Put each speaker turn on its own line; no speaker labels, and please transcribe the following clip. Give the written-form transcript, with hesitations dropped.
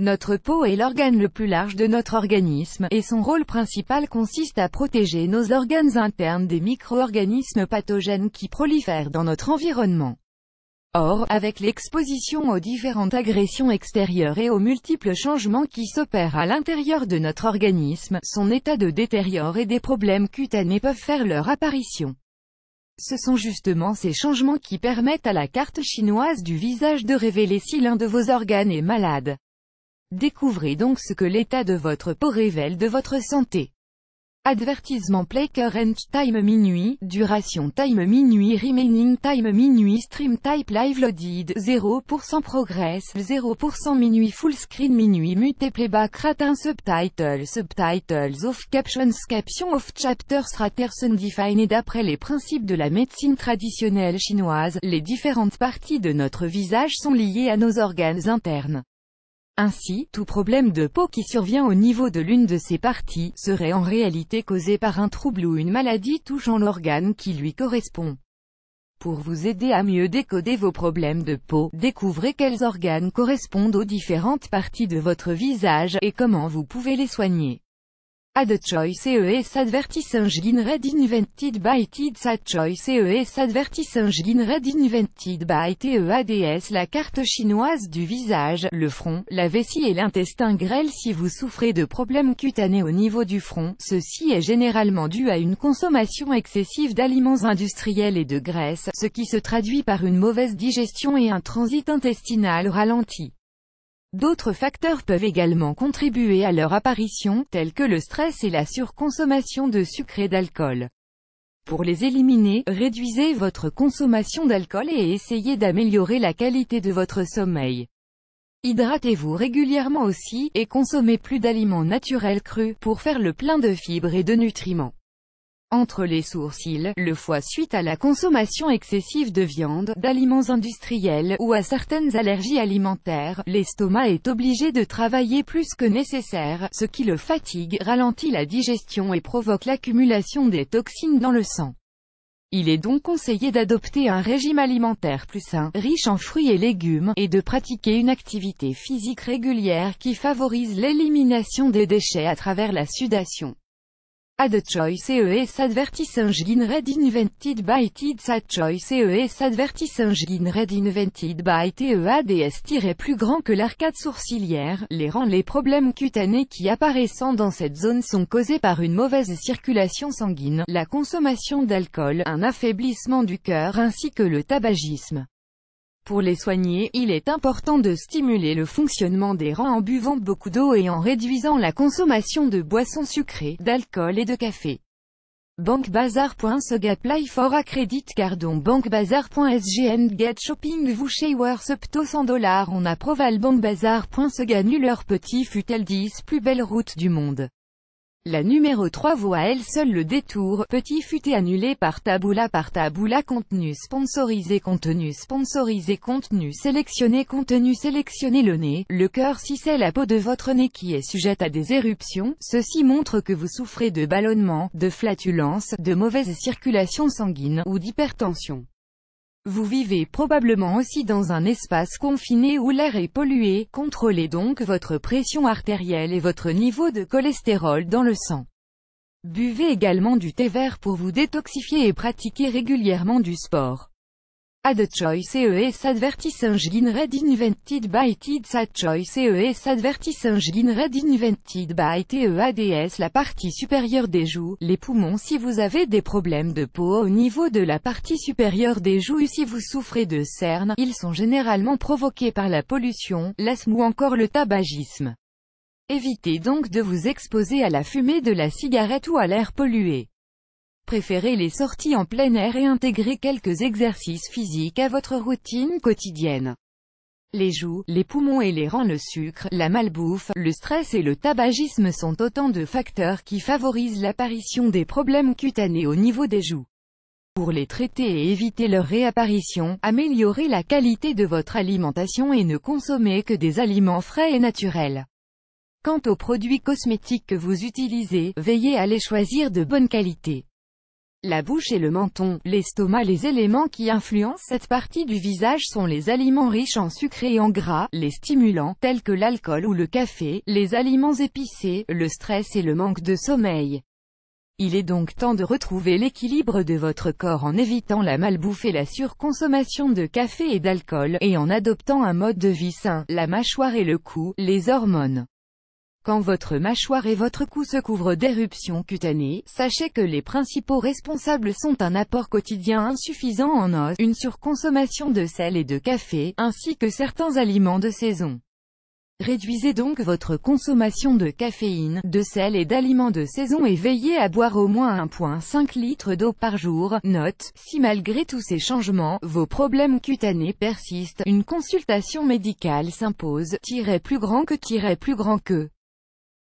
Notre peau est l'organe le plus large de notre organisme, et son rôle principal consiste à protéger nos organes internes des micro-organismes pathogènes qui prolifèrent dans notre environnement. Or, avec l'exposition aux différentes agressions extérieures et aux multiples changements qui s'opèrent à l'intérieur de notre organisme, son état de détériore et des problèmes cutanés peuvent faire leur apparition. Ce sont justement ces changements qui permettent à la carte chinoise du visage de révéler si l'un de vos organes est malade. Découvrez donc ce que l'état de votre peau révèle de votre santé. Advertisement play current time minuit, duration time minuit remaining time minuit stream type live loaded 0% progress 0% minuit full screen minuit mute playback ratin subtitles off captions of chapters raters undefined. D'après les principes de la médecine traditionnelle chinoise, les différentes parties de notre visage sont liées à nos organes internes. Ainsi, tout problème de peau qui survient au niveau de l'une de ces parties, serait en réalité causé par un trouble ou une maladie touchant l'organe qui lui correspond. Pour vous aider à mieux décoder vos problèmes de peau, découvrez quels organes correspondent aux différentes parties de votre visage, et comment vous pouvez les soigner. Ad choice ES advertising red invented by TEDS Ad choice ES advertising red invented by TEADS. La carte chinoise du visage, le front, la vessie et l'intestin grêle. Si vous souffrez de problèmes cutanés au niveau du front, ceci est généralement dû à une consommation excessive d'aliments industriels et de graisses, ce qui se traduit par une mauvaise digestion et un transit intestinal ralenti. D'autres facteurs peuvent également contribuer à leur apparition, tels que le stress et la surconsommation de sucre et d'alcool. Pour les éliminer, réduisez votre consommation d'alcool et essayez d'améliorer la qualité de votre sommeil. Hydratez-vous régulièrement aussi, et consommez plus d'aliments naturels crus, pour faire le plein de fibres et de nutriments. Entre les sourcils, le foie suite à la consommation excessive de viande, d'aliments industriels, ou à certaines allergies alimentaires, l'estomac est obligé de travailler plus que nécessaire, ce qui le fatigue, ralentit la digestion et provoque l'accumulation des toxines dans le sang. Il est donc conseillé d'adopter un régime alimentaire plus sain, riche en fruits et légumes, et de pratiquer une activité physique régulière qui favorise l'élimination des déchets à travers la sudation. Ad choice ES advertising red invented by TEDS Ad choice ES advertising red invented by TEADS. Plus grand que l'arcade sourcilière, les problèmes cutanés qui apparaissant dans cette zone sont causés par une mauvaise circulation sanguine, la consommation d'alcool, un affaiblissement du cœur ainsi que le tabagisme. Pour les soigner, il est important de stimuler le fonctionnement des reins en buvant beaucoup d'eau et en réduisant la consommation de boissons sucrées, d'alcool et de café. BankBazaar.sg apply for a credit card on BankBazaar.sg and get shopping vouchers up to $100 on approval BankBazaar.sg annuler petit fut-elle 10 plus belle route du monde. La numéro 3 vaut à elle seule le détour, petit futé annulé par Taboola contenu sponsorisé contenu sélectionné le nez, le cœur. Si c'est la peau de votre nez qui est sujette à des éruptions, ceci montre que vous souffrez de ballonnement, de flatulence, de mauvaise circulation sanguine, ou d'hypertension. Vous vivez probablement aussi dans un espace confiné où l'air est pollué. Contrôlez donc votre pression artérielle et votre niveau de cholestérol dans le sang. Buvez également du thé vert pour vous détoxifier et pratiquez régulièrement du sport. Ad choice ES advertising red invented by TEDS Ad choice ES advertising red invented by TEADS. La partie supérieure des joues, les poumons. Si vous avez des problèmes de peau au niveau de la partie supérieure des joues, si vous souffrez de cernes, ils sont généralement provoqués par la pollution, l'asthme ou encore le tabagisme. Évitez donc de vous exposer à la fumée de la cigarette ou à l'air pollué. Préférez les sorties en plein air et intégrez quelques exercices physiques à votre routine quotidienne. Les joues, les poumons et les reins. Le sucre, la malbouffe, le stress et le tabagisme sont autant de facteurs qui favorisent l'apparition des problèmes cutanés au niveau des joues. Pour les traiter et éviter leur réapparition, améliorez la qualité de votre alimentation et ne consommez que des aliments frais et naturels. Quant aux produits cosmétiques que vous utilisez, veillez à les choisir de bonne qualité. La bouche et le menton, l'estomac. Les éléments qui influencent cette partie du visage sont les aliments riches en sucre et en gras, les stimulants, tels que l'alcool ou le café, les aliments épicés, le stress et le manque de sommeil. Il est donc temps de retrouver l'équilibre de votre corps en évitant la malbouffe et la surconsommation de café et d'alcool, et en adoptant un mode de vie sain. La mâchoire et le cou, les hormones. Quand votre mâchoire et votre cou se couvrent d'éruptions cutanées, sachez que les principaux responsables sont un apport quotidien insuffisant en os, une surconsommation de sel et de café, ainsi que certains aliments de saison. Réduisez donc votre consommation de caféine, de sel et d'aliments de saison et veillez à boire au moins 1,5 litre d'eau par jour. Note: si malgré tous ces changements, vos problèmes cutanés persistent, une consultation médicale s'impose. Plus grand que